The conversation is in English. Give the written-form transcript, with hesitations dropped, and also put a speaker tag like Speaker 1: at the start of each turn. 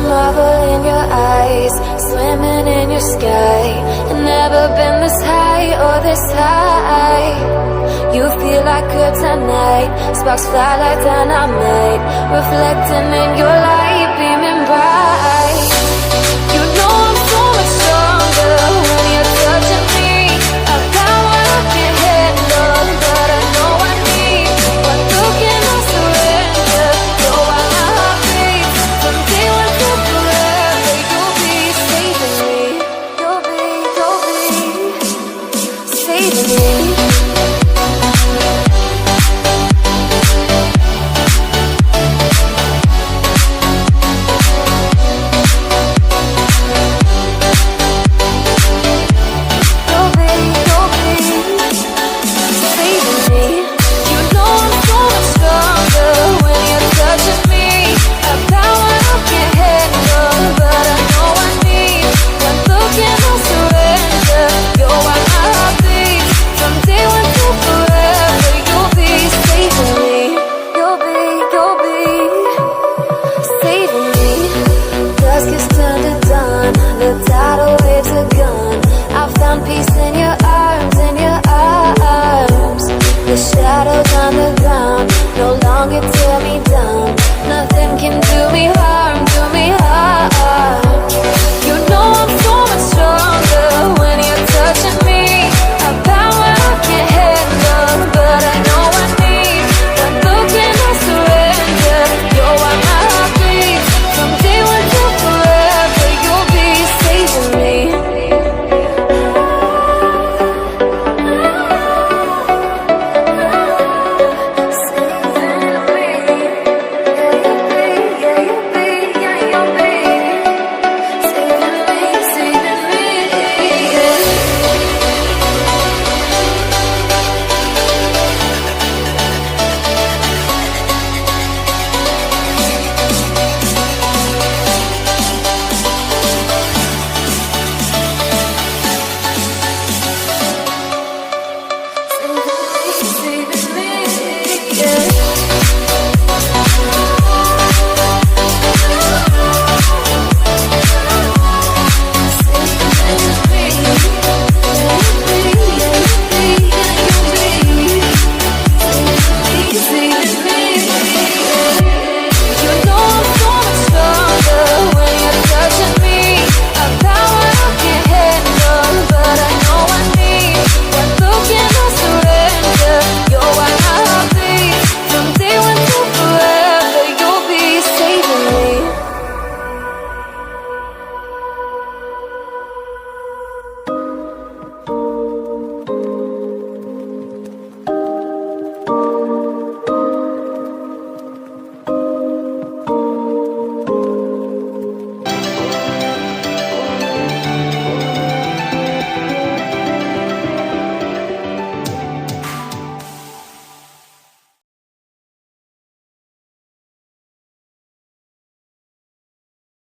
Speaker 1: marvel in your eyes, swimming in your sky. I've never been this high or this high. You feel like kryptonite, sparks fly like dynamite, reflecting in your light, beaming bright. You know I'm so much stronger when you're touching me. I've got what I can't handle, but I know I need one look and I'll surrender. You're why my heart beats from day one to forever. You'll be saving me. You'll be saving me. The tidal waves are gone. I found peace in your arms, in your arms. The shadows on the ground no longer